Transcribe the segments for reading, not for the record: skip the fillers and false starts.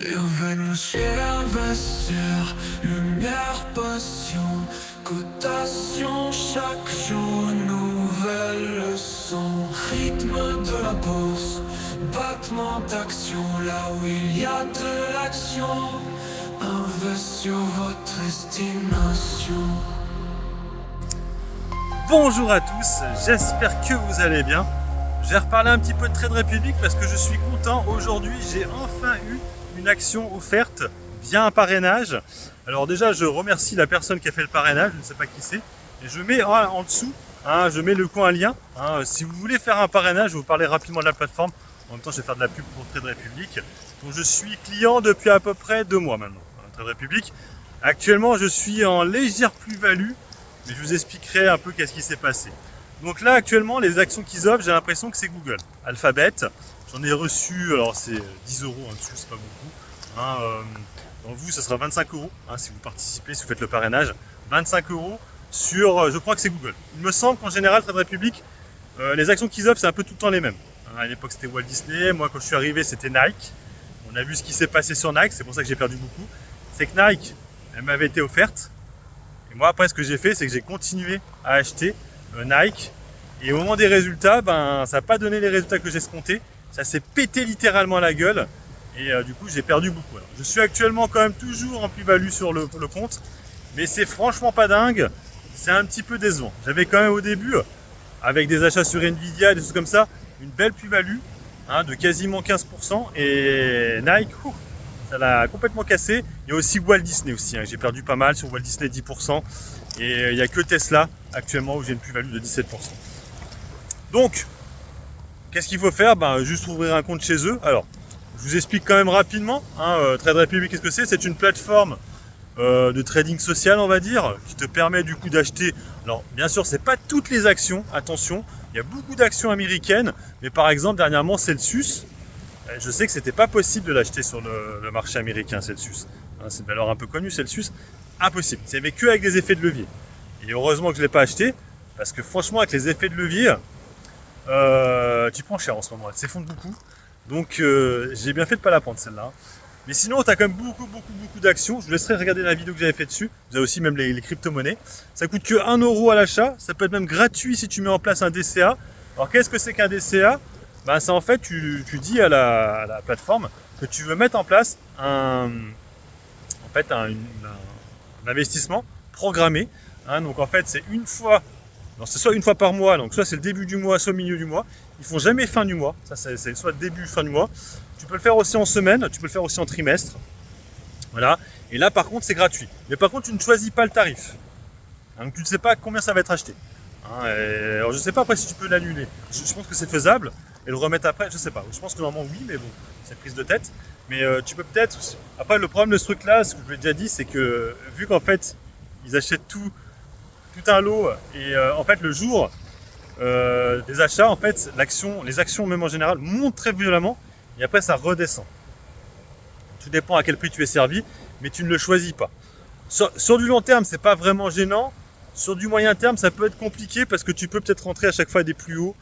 Bienvenue chez l'investisseur, lumière, passion, cotation, chaque jour une nouvelle leçon. Rythme de la bourse, battement d'action, là où il y a de l'action. Invest sur votre estimation. Bonjour à tous, j'espère que vous allez bien. J'ai reparlé un petit peu de Trade Republic parce que je suis content. Aujourd'hui, j'ai enfin eu une action offerte via un parrainage. Alors déjà, je remercie la personne qui a fait le parrainage, je ne sais pas qui c'est. Et je mets en dessous, je mets un lien. Si vous voulez faire un parrainage, je vais vous parler rapidement de la plateforme. En même temps, je vais faire de la pub pour Trade Republic. Donc je suis client depuis à peu près 2 mois maintenant. Trade Republic. Actuellement, je suis en légère plus-value. Mais je vous expliquerai un peu qu'est-ce qui s'est passé. Donc là, actuellement, les actions qu'ils offrent, j'ai l'impression que c'est Google. Alphabet, j'en ai reçu, alors c'est 10 euros en dessous, c'est pas beaucoup. Donc vous, ça sera 25 euros si vous participez, si vous faites le parrainage. 25 euros sur, je crois que c'est Google. Il me semble qu'en général, Trade Republic, les actions qu'ils offrent, c'est un peu tout le temps les mêmes. À l'époque, c'était Walt Disney. Moi, quand je suis arrivé, c'était Nike. On a vu ce qui s'est passé sur Nike, c'est pour ça que j'ai perdu beaucoup. C'est que Nike, elle m'avait été offerte. Et moi, après, ce que j'ai fait, c'est que j'ai continué à acheter Nike. Et au moment des résultats, ça n'a pas donné les résultats que j'escomptais. Ça s'est pété littéralement la gueule. Et du coup, j'ai perdu beaucoup. Alors, je suis actuellement quand même toujours en plus-value sur le compte. Mais c'est franchement pas dingue. C'est un petit peu décevant. J'avais quand même au début, avec des achats sur Nvidia, des choses comme ça, une belle plus-value de quasiment 15%. Et Nike, ça l'a complètement cassé. Il y a aussi Walt Disney aussi. J'ai perdu pas mal sur Walt Disney, 10%. Et il n'y a que Tesla actuellement où j'ai une plus-value de 17%. Donc, qu'est-ce qu'il faut faire? Juste ouvrir un compte chez eux. Alors, je vous explique quand même rapidement. Trade Republic, qu'est-ce que c'est? C'est une plateforme de trading social, on va dire, qui te permet du coup d'acheter. Alors, bien sûr, c'est pas toutes les actions. Attention, il y a beaucoup d'actions américaines. Mais par exemple, dernièrement, Celsius. Je sais que c'était pas possible de l'acheter sur le marché américain, Celsius. C'est une valeur un peu connue, Celsius. Impossible. Il n'y avait que avec des effets de levier. Et heureusement que je ne l'ai pas acheté, parce que franchement, avec les effets de levier, tu prends cher en ce moment. Elle s'effondre beaucoup. Donc, j'ai bien fait de ne pas la prendre, celle-là. Mais sinon, tu as quand même beaucoup d'actions. Je vous laisserai regarder la vidéo que j'avais fait dessus. Vous avez aussi même les crypto-monnaies. Ça coûte que 1 euro à l'achat. Ça peut être même gratuit si tu mets en place un DCA. Alors, qu'est-ce que c'est qu'un DCA? C'est en fait, tu dis à la plateforme que tu veux mettre en place un investissement programmé. Donc en fait, c'est une fois, c'est soit une fois par mois, donc soit c'est le début du mois, soit le milieu du mois. Ils font jamais fin du mois. Ça, c'est soit le début, fin du mois. Tu peux le faire aussi en semaine, tu peux le faire aussi en trimestre. Voilà. Et là, par contre, c'est gratuit. Mais par contre, tu ne choisis pas le tarif. Donc tu ne sais pas combien ça va être acheté. Alors je ne sais pas après si tu peux l'annuler. Je pense que c'est faisable. Et le remettre après, je sais pas. Je pense que normalement oui, mais bon, c'est prise de tête. Mais tu peux peut-être. Après, le problème de ce truc-là, ce que je vous l'ai déjà dit, c'est que vu qu'en fait, ils achètent tout un lot, et en fait, le jour des achats, en fait, les actions même en général montent très violemment, et après ça redescend. Tout dépend à quel prix tu es servi, mais tu ne le choisis pas. Sur du long terme, c'est pas vraiment gênant. Sur du moyen terme, ça peut être compliqué parce que tu peux peut-être rentrer à chaque fois à des plus hauts.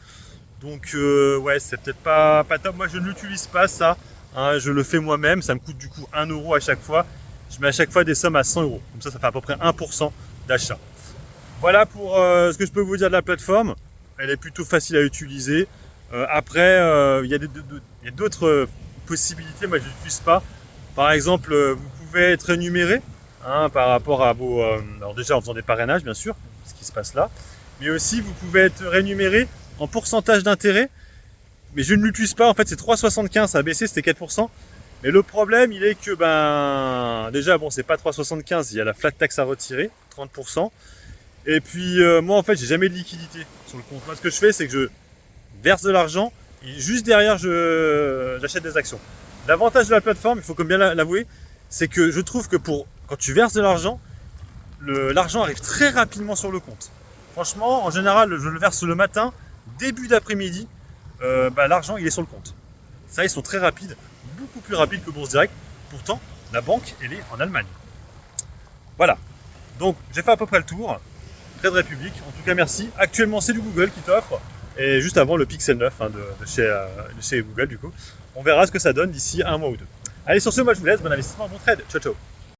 Donc ouais, c'est peut-être pas top. Moi, je ne l'utilise pas ça. Je le fais moi-même. Ça me coûte du coup 1 euro à chaque fois. Je mets à chaque fois des sommes à 100 euros. Comme ça fait à peu près 1% d'achat. Voilà pour ce que je peux vous dire de la plateforme. Elle est plutôt facile à utiliser. Après, il y a d'autres possibilités. Moi, je ne l'utilise pas. Par exemple, vous pouvez être rémunéré par rapport à vos... alors déjà, en faisant des parrainages, bien sûr, ce qui se passe là. Mais aussi, vous pouvez être rémunéré en pourcentage d'intérêt, mais je ne l'utilise pas. En fait, c'est 3,75, ça a baissé, c'était 4%. Mais le problème, il est que, déjà, bon, c'est pas 3,75, il y a la flat tax à retirer, 30%. Et puis, moi, en fait, j'ai jamais de liquidité sur le compte. Moi, ce que je fais, c'est que je verse de l'argent et juste derrière, j'achète des actions. L'avantage de la plateforme, il faut comme bien l'avouer, c'est que je trouve que quand tu verses de l'argent, l'argent arrive très rapidement sur le compte. Franchement, en général, je le verse le matin, début d'après-midi, l'argent il est sur le compte. Ça, ils sont très rapides, beaucoup plus rapides que Bourse Direct. Pourtant, la banque, elle est en Allemagne. Voilà. Donc, j'ai fait à peu près le tour. Trade Republic, en tout cas, merci. Actuellement, c'est du Google qui t'offre. Et juste avant, le Pixel 9 de chez Google, du coup. On verra ce que ça donne d'ici 1 mois ou 2. Allez, sur ce, moi je vous laisse, bon investissement, bon trade. Ciao, ciao.